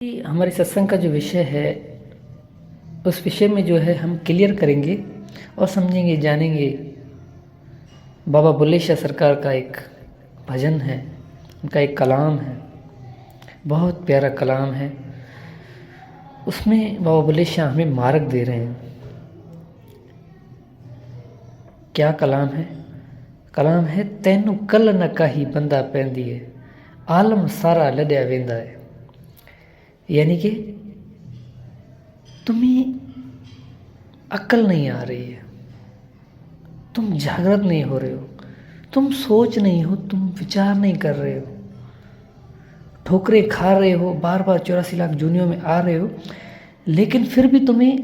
हमारे सत्संग का जो विषय है उस विषय में जो है हम क्लियर करेंगे और समझेंगे जानेंगे। बाबा बुल्ले शाह सरकार का एक भजन है, उनका एक कलाम है, बहुत प्यारा कलाम है। उसमें बाबा बुल्ले शाह हमें मार्ग दे रहे हैं। क्या कलाम है? कलाम है, तैनू कल न काही बंदा पैंदी है, आलम सारा लद्या वेंदा है। यानी कि तुम्हें अक्ल नहीं आ रही है, तुम जागृत नहीं हो रहे हो, तुम सोच नहीं हो, तुम विचार नहीं कर रहे हो, ठोकरें खा रहे हो, बार बार 84 लाख जूनियों में आ रहे हो, लेकिन फिर भी तुम्हें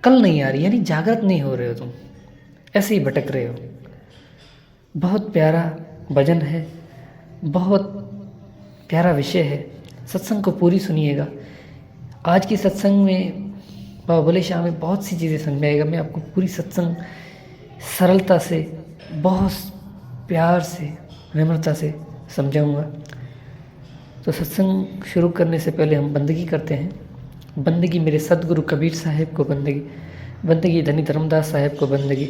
कल नहीं आ रही, यानी जागृत नहीं हो रहे हो, तुम ऐसे ही भटक रहे हो। बहुत प्यारा भजन है, बहुत प्यारा विषय है। सत्संग को पूरी सुनिएगा। आज की सत्संग में बाबा बुल्ले शाह में बहुत सी चीज़ें समझ में आएगा। मैं आपको पूरी सत्संग सरलता से, बहुत प्यार से, नम्रता से समझाऊंगा। तो सत्संग शुरू करने से पहले हम बंदगी करते हैं। बंदगी मेरे सदगुरु कबीर साहिब को बंदगी, बंदगी धनी धर्मदास साहिब को बंदगी,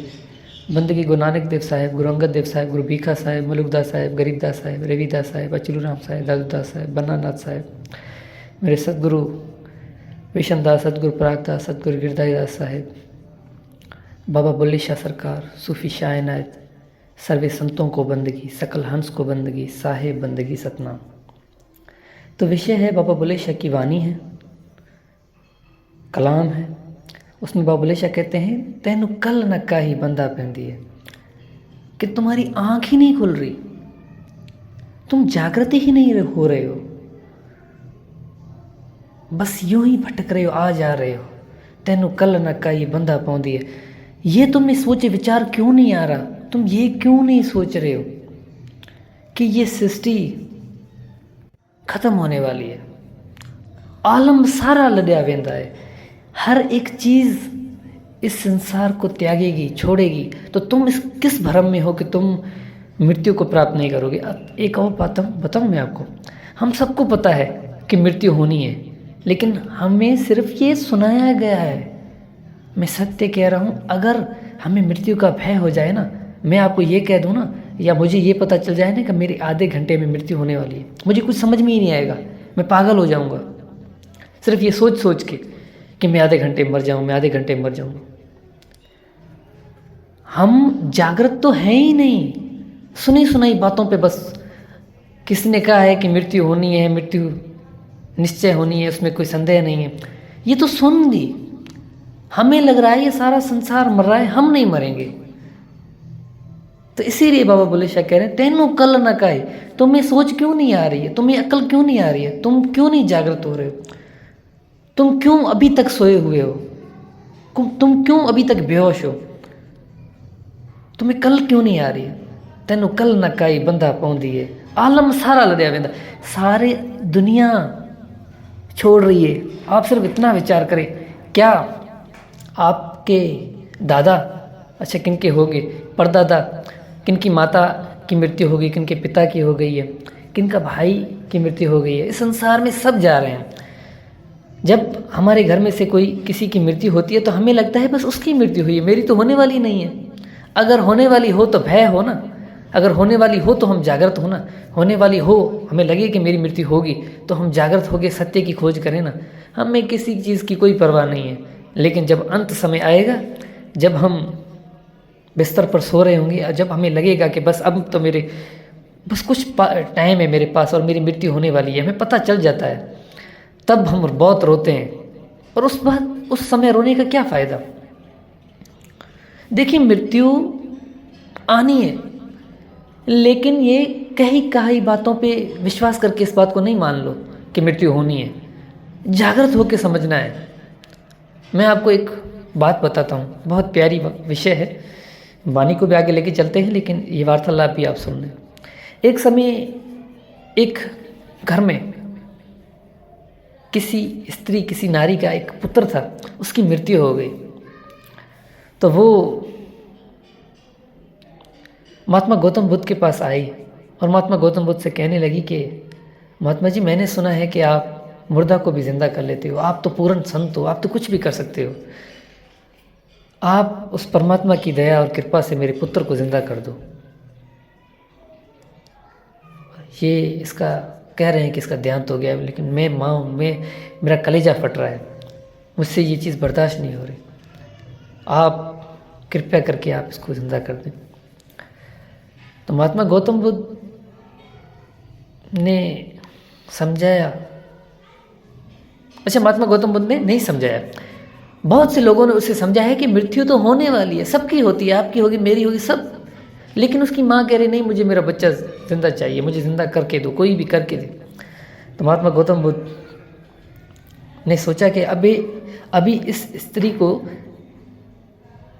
बंदगी गुरु नानक देव साहिब, गुरु अंगद देव साहिब, गुरु भीखा साहिब, मलुकदास साहिब, गरीबदास साहिब, रविदास साहिब, अचलू राम साहिब, दादूदास साहिब, बन्नानाथ साहिब, मेरे सदगुरु विशनदास, सदगुरु परागदास, सदगुरु गिरधारीदास साहिब, बाबा बुल्ले शाह सरकार, सूफी शाह इनायत, सर्वे संतों को बंदगी, सकल हंस को बंदगी, साहेब बंदगी सतनाम। तो विषय है, बाबा बुल्ले शाह की वाणी है, कलाम है। उसमें बाबा बुल्ले शाह कहते हैं, तैनू कल न काही बंदा पैंदी है, कि तुम्हारी आँख ही नहीं खुल रही, तुम जागृत ही नहीं हो रहे हो, बस यूं ही भटक रहे हो, आ जा रहे हो। तैनू कल न काही बंदा पौंदी है, ये तुमने सोचे विचार क्यों नहीं आ रहा, तुम ये क्यों नहीं सोच रहे हो कि ये सृष्टि खत्म होने वाली है, आलम सारा लद्या वेंदा है, हर एक चीज़ इस संसार को त्यागेगी, छोड़ेगी। तो तुम इस किस भ्रम में हो कि तुम मृत्यु को प्राप्त नहीं करोगे। अब एक और बात बताऊँ मैं आपको, हम सबको पता है कि मृत्यु होनी है, लेकिन हमें सिर्फ ये सुनाया गया है। मैं सत्य कह रहा हूँ, अगर हमें मृत्यु का भय हो जाए ना, मैं आपको ये कह दूँ ना, या मुझे ये पता चल जाए ना कि मेरे आधे घंटे में मृत्यु होने वाली है, मुझे कुछ समझ में ही नहीं आएगा, मैं पागल हो जाऊँगा सिर्फ ये सोच सोच के कि मैं आधे घंटे में मर जाऊँ, मैं आधे घंटे में मर जाऊँगा। हम जागृत तो हैं ही नहीं, सुनी सुनाई बातों पे बस, किसने कहा है कि मृत्यु होनी है, मृत्यु निश्चय होनी है, उसमें कोई संदेह नहीं है, ये तो सुन ली। हमें लग रहा है ये सारा संसार मर रहा है, हम नहीं मरेंगे। तो इसीलिए बाबा बुल्ले शाह कह रहे हैं, तैनू कल न काही, तुम्हें सोच क्यों नहीं आ रही है, तुम्हें अकल क्यों नहीं आ रही है, तुम क्यों नहीं जागृत हो रहे हो, तुम क्यों अभी तक सोए हुए हो, तुम क्यों अभी तक बेहोश हो, तुम्हें कल क्यों नहीं आ रही है। तैनू कल न काही बंदा पौंदी है, आलम सारा लद्या वेंदा, सारे दुनिया छोड़ रही है। आप सिर्फ इतना विचार करें, क्या आपके दादा, अच्छा किनके होंगे, परदादा, किनकी माता की मृत्यु होगी, किनके पिता की हो गई है, किनका भाई की मृत्यु हो गई है, इस संसार में सब जा रहे हैं। जब हमारे घर में से कोई किसी की मृत्यु होती है तो हमें लगता है बस उसकी मृत्यु हुई है, मेरी तो होने वाली नहीं है। अगर होने वाली हो तो भय हो ना, अगर होने वाली हो तो हम जागृत हो ना, होने वाली हो, हमें लगे कि मेरी मृत्यु होगी तो हम जागृत होकर सत्य की खोज करें ना। हमें किसी चीज़ की कोई परवाह नहीं है, लेकिन जब अंत समय आएगा, जब हम बिस्तर पर सो रहे होंगे, जब हमें लगेगा कि बस अब तो मेरे बस कुछ टाइम है मेरे पास और मेरी मृत्यु होने वाली है, हमें पता चल जाता है, तब हम बहुत रोते हैं। और उस समय रोने का क्या फ़ायदा। देखिए, मृत्यु आनी है, लेकिन ये कही बातों पे विश्वास करके इस बात को नहीं मान लो कि मृत्यु होनी है, जागृत होकर समझना है। मैं आपको एक बात बताता हूँ, बहुत प्यारी विषय है, वाणी को भी आगे लेके चलते हैं, लेकिन ये वार्तालाप भी आप सुन लें। एक समय एक घर में किसी स्त्री, किसी नारी का एक पुत्र था, उसकी मृत्यु हो गई। तो वो महात्मा गौतम बुद्ध के पास आई और महात्मा गौतम बुद्ध से कहने लगी कि महात्मा जी, मैंने सुना है कि आप मुर्दा को भी जिंदा कर लेते हो। आप तो पूर्ण संत हो, आप तो कुछ भी कर सकते हो। आप उस परमात्मा की दया और कृपा से मेरे पुत्र को जिंदा कर दो। ये इसका कह रहे हैं कि इसका देहांत हो गया, लेकिन मैं माँ हूँ, मेरा कलेजा फट रहा है, मुझसे ये चीज़ बर्दाश्त नहीं हो रही। आप कृपया करके आप इसको जिंदा कर दें। तो महात्मा गौतम बुद्ध ने समझाया। अच्छा, महात्मा गौतम बुद्ध ने नहीं समझाया, बहुत से लोगों ने उसे समझाया कि मृत्यु तो होने वाली है, सबकी होती है, आपकी होगी, मेरी होगी, सब। लेकिन उसकी माँ कह रही नहीं, मुझे मेरा बच्चा जिंदा चाहिए, मुझे जिंदा करके दो, कोई भी करके दे। तो महात्मा गौतम बुद्ध ने सोचा कि अभी इस स्त्री को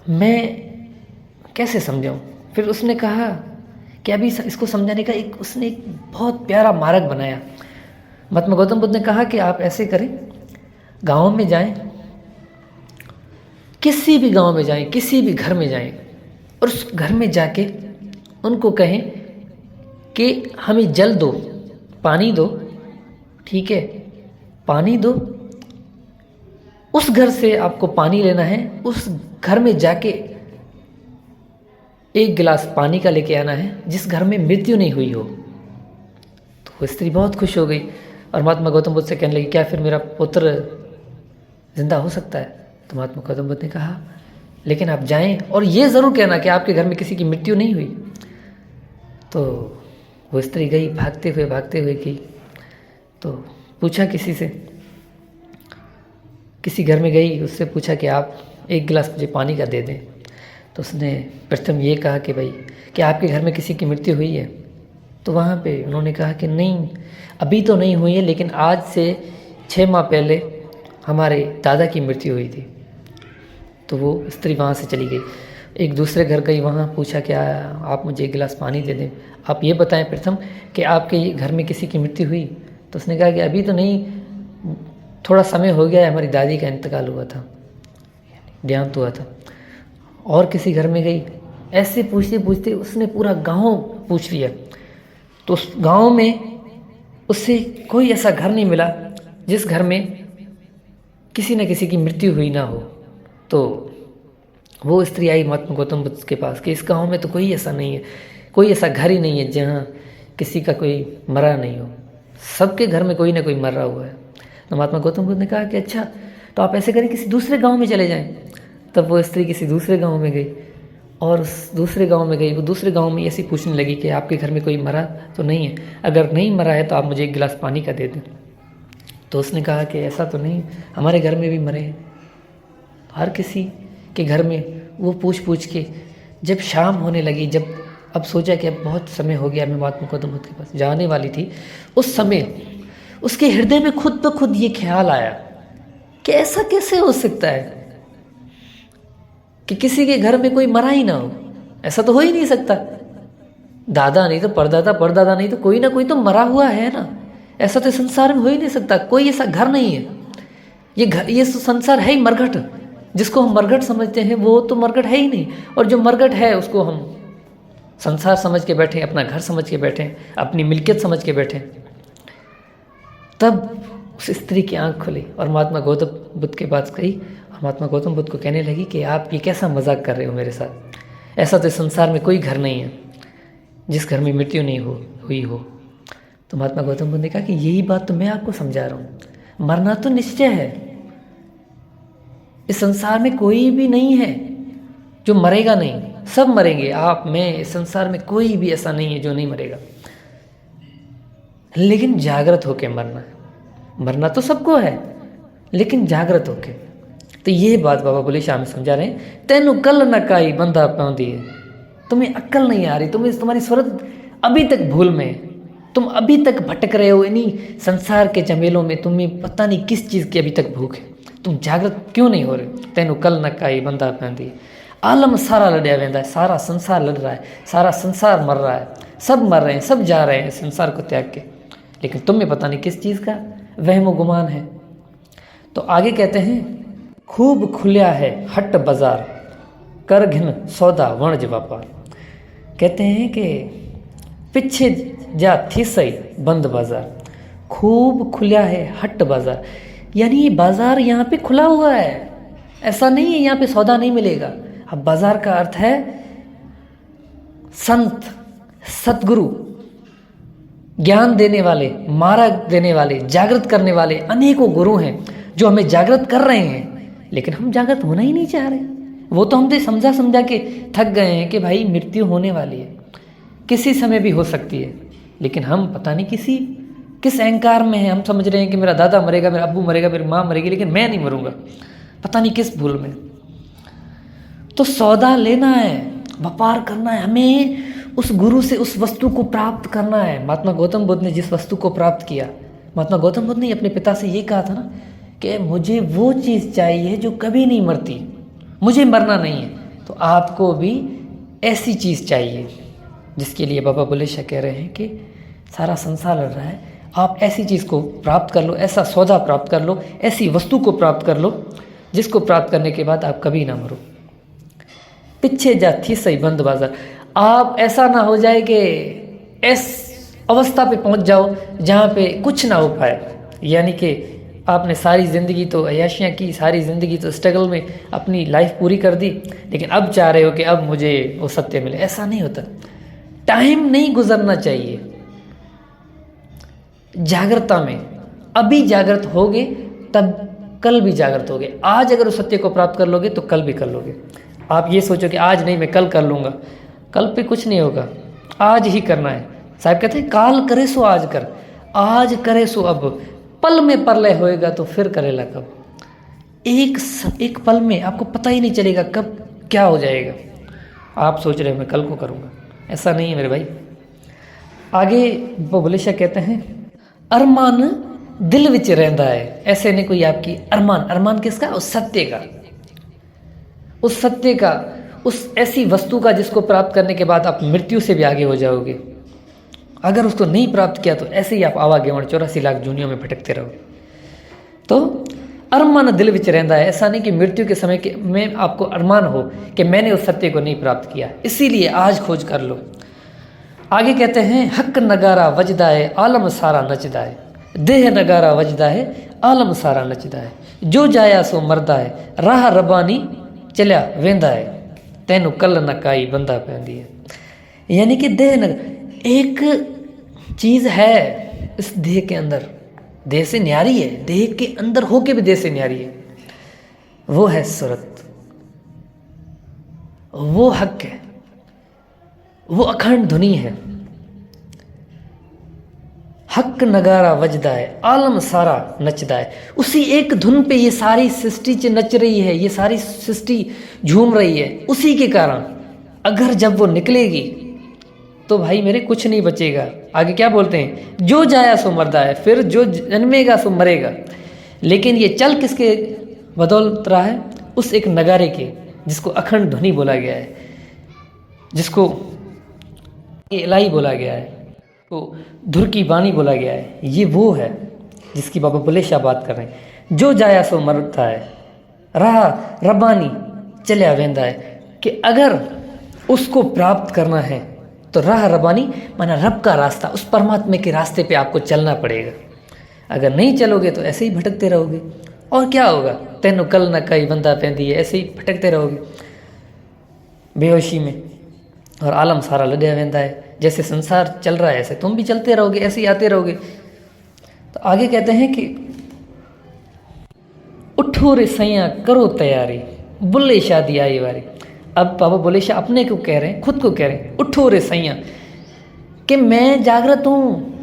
मैं कैसे समझाऊं। फिर उसने कहा कि अभी इसको समझाने का उसने एक बहुत प्यारा मार्ग बनाया। महात्मा गौतम बुद्ध ने कहा कि आप ऐसे करें, गाँव में जाएं, किसी भी गांव में जाएं, किसी भी घर में जाएं, और उस घर में जाके उनको कहें कि हमें जल दो, पानी दो, ठीक है, पानी दो। उस घर से आपको पानी लेना है, उस घर में जाके एक गिलास पानी का लेके आना है जिस घर में मृत्यु नहीं हुई हो। तो वो स्त्री बहुत खुश हो गई और महात्मा गौतम बुद्ध से कहने लगी, क्या फिर मेरा पुत्र जिंदा हो सकता है? तो महात्मा गौतम बुद्ध ने कहा, लेकिन आप जाएं और ये ज़रूर कहना कि आपके घर में किसी की मृत्यु नहीं हुई। तो वो स्त्री गई, भागते हुए गई। तो पूछा किसी से, किसी घर में गई, उससे पूछा कि आप एक गिलास मुझे पानी का दे दें। तो उसने प्रथम ये कहा कि भाई, क्या आपके घर में किसी की मृत्यु हुई है? तो वहाँ पे उन्होंने कहा कि नहीं, अभी तो नहीं हुई है, लेकिन आज से 6 माह पहले हमारे दादा की मृत्यु हुई थी। तो वो स्त्री वहाँ से चली गई। एक दूसरे घर गई, वहाँ पूछा कि आप मुझे एक गिलास पानी दे दें, आप ये बताएं प्रथम कि आपके घर में किसी की मृत्यु हुई? तो उसने कहा कि अभी तो नहीं, थोड़ा समय हो गया है, हमारी दादी का इंतकाल हुआ था, देहांत हुआ था। और किसी घर में गई, ऐसे पूछते पूछते उसने पूरा गांव पूछ लिया। तो उस गांव में उससे कोई ऐसा घर नहीं मिला जिस घर में किसी न किसी की मृत्यु हुई ना हो। तो वो स्त्री आई महात्मा गौतम बुद्ध के पास कि इस गांव में तो कोई ऐसा नहीं है, कोई ऐसा घर ही नहीं है जहाँ किसी का कोई मरा नहीं हो, सबके घर में कोई ना कोई मरा हुआ है। तो महात्मा गौतम बुद्ध ने कहा कि अच्छा, तो आप ऐसे करें, किसी दूसरे गांव में चले जाएं। तब वो स्त्री किसी दूसरे गांव में गई और उस दूसरे गांव में गई। वो दूसरे गांव में ऐसी पूछने लगी कि आपके घर में कोई मरा तो नहीं है? अगर नहीं मरा है तो आप मुझे एक गिलास पानी का दे दें। तो उसने कहा कि ऐसा तो नहीं, हमारे घर में भी मरे हैं। हर किसी के घर में वो पूछ के जब शाम होने लगी, जब अब सोचा कि अब बहुत समय हो गया, मैं महात्मा गौतम बुद्ध के पास जाने वाली थी, उस समय उसके हृदय में खुद ब खुद ये ख्याल आया कि ऐसा कैसे हो सकता है कि किसी के घर में कोई मरा ही ना हो? ऐसा तो हो ही नहीं सकता। दादा नहीं तो परदादा, परदादा नहीं तो कोई ना कोई तो मरा हुआ है ना। ऐसा तो संसार में हो ही नहीं सकता, कोई ऐसा घर नहीं है। ये संसार है ही मरघट, जिसको हम मरघट समझते हैं वो तो मरघट है ही नहीं, और जो मरघट है उसको हम संसार समझ के बैठे, अपना घर समझ के बैठे, अपनी मिल्कियत समझ के बैठे। तब उस स्त्री की आंख खुली और महात्मा गौतम बुद्ध के पास गई और महात्मा गौतम बुद्ध को कहने लगी कि आप ये कैसा मजाक कर रहे हो मेरे साथ? ऐसा तो संसार में कोई घर नहीं है जिस घर में मृत्यु नहीं हुई हो। तो महात्मा गौतम बुद्ध ने कहा कि यही बात तो मैं आपको समझा रहा हूँ, मरना तो निश्चय है। इस संसार में कोई भी नहीं है जो मरेगा नहीं, सब मरेंगे, आप, मैं, इस संसार में कोई भी ऐसा नहीं है जो नहीं मरेगा। लेकिन जागृत होके मरना है। मरना तो सबको है, लेकिन जागृत होके। तो ये बात बाबा बुल्ले शाह में समझा रहे हैं। तेनू कल न काई बंदा पाउंदी है, तुम्हें अक्ल नहीं आ रही, तुम्हारी सूरत अभी तक भूल में है, तुम अभी तक भटक रहे हो इन्हीं संसार के झमेलों में, तुम्हें पता नहीं किस चीज़ की अभी तक भूख है, तुम जागृत क्यों नहीं हो रहे? तेनू कल न काई बंदा पाउंदी है। आलम सारा लड़िया वेंदा है, सारा संसार लड़ रहा है, सारा संसार मर रहा है, सब मर रहे हैं, सब जा रहे हैं संसार को त्याग के, लेकिन तुम्हें पता नहीं किस चीज़ का वहम गुमान है। तो आगे कहते हैं, खूब खुलिया है हट बाजार, कर घिन सौदा वणज व्यापार। कहते हैं कि पीछे जा थी सही बंद बाजार, खूब खुला है हट बाज़ार, यानी ये बाज़ार यहाँ पे खुला हुआ है, ऐसा नहीं है यहाँ पे सौदा नहीं मिलेगा। अब बाज़ार का अर्थ है संत, सतगुरु, ज्ञान देने वाले, मार्ग देने वाले, जागृत करने वाले अनेकों गुरु हैं जो हमें जागृत कर रहे हैं, लेकिन हम जागृत होना ही नहीं चाह रहे। वो तो हमसे समझा समझा के थक गए हैं कि भाई मृत्यु होने वाली है, किसी समय भी हो सकती है, लेकिन हम पता नहीं किस अहंकार में है। हम समझ रहे हैं कि मेरा दादा मरेगा, मेरा अब्बू मरेगा, मेरी माँ मरेगी, लेकिन मैं नहीं मरूंगा, पता नहीं किस भूल में। तो सौदा लेना है, व्यापार करना है, हमें उस गुरु से उस वस्तु को प्राप्त करना है। महात्मा गौतम बुद्ध ने जिस वस्तु को प्राप्त किया, महात्मा गौतम बुद्ध ने अपने पिता से ये कहा था ना कि मुझे वो चीज़ चाहिए जो कभी नहीं मरती, मुझे मरना नहीं है। तो आपको भी ऐसी चीज़ चाहिए जिसके लिए बाबा बुल्ले शाह कह रहे हैं कि सारा संसार लड़ रहा है, आप ऐसी चीज़ को प्राप्त कर लो, ऐसा सौदा प्राप्त कर लो, ऐसी वस्तु को प्राप्त कर लो जिसको प्राप्त करने के बाद आप कभी ना मरो। पीछे जा थी सही बंद बाजार। आप ऐसा ना हो जाए कि इस अवस्था पे पहुंच जाओ जहाँ पे कुछ ना हो पाए, यानी कि आपने सारी ज़िंदगी तो अय्याशियाँ की, सारी ज़िंदगी तो स्ट्रगल में अपनी लाइफ पूरी कर दी, लेकिन अब चाह रहे हो कि अब मुझे वो सत्य मिले। ऐसा नहीं होता, टाइम नहीं गुजरना चाहिए जागृता में। अभी जागृत होगे तब कल भी जागृत होगे। आज अगर उस सत्य को प्राप्त कर लोगे तो कल भी कर लोगे। आप ये सोचो कि आज नहीं मैं कल कर लूँगा, कल पे कुछ नहीं होगा, आज ही करना है। साहब कहते हैं काल करे सो आज कर, आज करे सो अब, पल में प्रलय होएगा तो फिर करेला कब। एक पल में आपको पता ही नहीं चलेगा कब क्या हो जाएगा। आप सोच रहे हो मैं कल को करूँगा, ऐसा नहीं है मेरे भाई। आगे वो बुल्ले शाह कहते हैं अरमान दिल विच रहता है। ऐसे नहीं कोई आपकी अरमान किसका? उस सत्य का, उस सत्य का, उस ऐसी वस्तु का जिसको प्राप्त करने के बाद आप मृत्यु से भी आगे हो जाओगे। अगर उसको नहीं प्राप्त किया तो ऐसे ही आप आवागमन 84 लाख जूनियों में भटकते रहोगे। तो अरमान दिल विच रहता है, ऐसा नहीं कि मृत्यु के समय के में आपको अरमान हो कि मैंने उस सत्य को नहीं प्राप्त किया, इसीलिए आज खोज कर लो। आगे कहते हैं हक नगारा वजदा है आलम सारा नचदा है, देह नगारा वजदा है आलम सारा नचदा है, जो जाया सो मरदा है राह रबानी चलिया वेंदा है, तैनू कल न काई बंदा पैंदी है। यानी कि देह एक चीज़ है इस देह के अंदर, देह से न्यारी है, देह के अंदर होके भी देह से न्यारी है, वो है सूरत, वो हक है, वो अखंड धुनी है। हक नगारा वजदा है आलम सारा नचदा है। उसी एक धुन पे ये सारी सृष्टि नच रही है, ये सारी सृष्टि झूम रही है, उसी के कारण। अगर जब वो निकलेगी तो भाई मेरे कुछ नहीं बचेगा। आगे क्या बोलते हैं, जो जाया सो मरदा है, फिर जो जन्मेगा सो मरेगा। लेकिन ये चल किसके बदौलत रहा है? उस एक नगारे के, जिसको अखंड ध्वनि बोला गया है, जिसको इलाही बोला गया है, तो धुर की बानी बोला गया है। ये वो है जिसकी बाबा बुल्ले शाह बात कर रहे हैं। जो जाया सो मरता है राह रबानी चलिया वेंदा है, कि अगर उसको प्राप्त करना है तो राह रबानी माना रब का रास्ता, उस परमात्मा के रास्ते पे आपको चलना पड़ेगा। अगर नहीं चलोगे तो ऐसे ही भटकते रहोगे, और क्या होगा? तेनू कल न कई बंदा पैंदी है, ऐसे ही भटकते रहोगे बेहोशी में, और आलम सारा लड़िया वेंदा है। जैसे संसार चल रहा है ऐसे तुम भी चलते रहोगे, ऐसे ही आते रहोगे। तो आगे कहते हैं कि उठो रे सैया करो तैयारी, बुल्ले शादी आई वारी। अब बाबा बुल्ले शाह अपने को कह रहे हैं, खुद को कह रहे हैं, उठो रे सैया, कि मैं जागृत हूँ,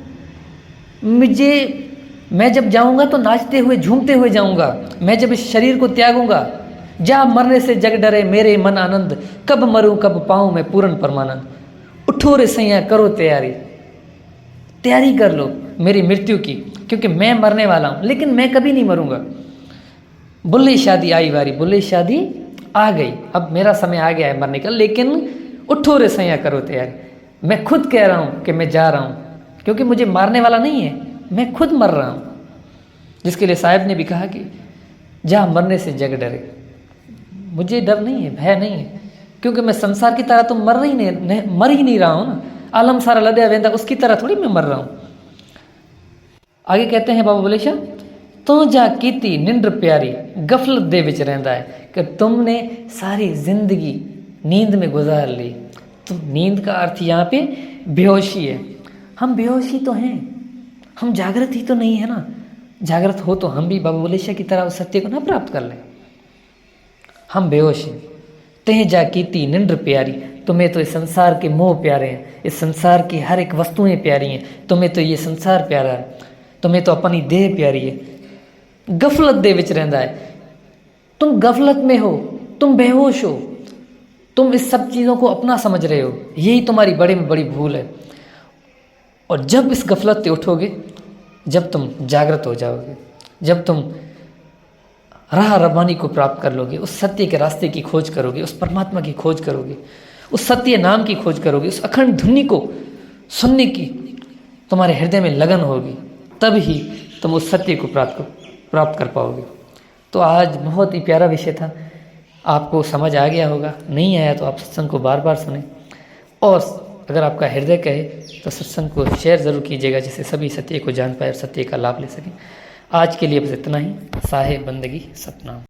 मैं जब जाऊँगा तो नाचते हुए झूमते हुए जाऊँगा। मैं जब इस शरीर को त्यागूंगा, जा मरने से जग डरे मेरे मन आनंद, कब मरूं कब पाऊं मैं पूर्ण परमानंद। उठो रे सैया करो तैयारी, तैयारी कर लो मेरी मृत्यु की, क्योंकि मैं मरने वाला हूँ, लेकिन मैं कभी नहीं मरूंगा। बुल्ले शादी आई वारी, बुल्ले शादी आ गई, अब मेरा समय आ गया है मरने का, लेकिन उठो रे सैया करो तैयारी। मैं खुद कह रहा हूँ कि मैं जा रहा हूँ, क्योंकि मुझे मारने वाला नहीं है, मैं खुद मर रहा हूँ। जिसके लिए साहब ने भी कहा कि जा मरने से जग डरे। मुझे डर नहीं है, भय नहीं है, क्योंकि मैं संसार की तरह तो मर ही नहीं रहा हूँ ना। आलम सारा लदया वेंदा उसकी तरह थोड़ी मैं मर रहा हूँ। आगे कहते हैं बाबा बुल्ले शाह, तो जा कीती निंद्र प्यारी गफलत दे विच रहंदा है, कि तुमने सारी जिंदगी नींद में गुजार ली। तो नींद का अर्थ यहाँ पे बेहोशी है। हम बेहोश ही तो हैं, हम जागृत ही तो नहीं है ना। जागृत हो तो हम भी बाबा बुल्ले शाह की तरह उस सत्य को ना प्राप्त कर लें। हम बेहोश हैं। तें जा कीती निंद्र प्यारी, तुम्हें तो इस संसार के मोह प्यारे हैं, इस संसार की हर एक वस्तुएं प्यारी हैं, तुम्हें तो ये संसार प्यारा है, तुम्हें तो अपनी देह प्यारी है। गफलत दे विच रहंदा है, तुम गफलत में हो, तुम बेहोश हो, तुम इस सब चीज़ों को अपना समझ रहे हो, यही तुम्हारी बड़ी में बड़ी भूल है। और जब इस गफलत से उठोगे, जब तुम जागृत हो जाओगे, जब तुम राह रब्बानी को प्राप्त कर लोगे, उस सत्य के रास्ते की खोज करोगे, उस परमात्मा की खोज करोगे, उस सत्य नाम की खोज करोगे, उस अखंड धुनी को सुनने की तुम्हारे हृदय में लगन होगी, तब ही तुम उस सत्य को प्राप्त कर पाओगे। तो आज बहुत ही प्यारा विषय था, आपको समझ आ गया होगा। नहीं आया तो आप सत्संग को बार बार सुने, और अगर आपका हृदय कहे तो सत्संग को शेयर ज़रूर कीजिएगा, जिससे सभी सत्य को जान पाए और सत्य का लाभ ले सकें। आज के लिए बस इतना ही। साहे बंदगी सतनाम।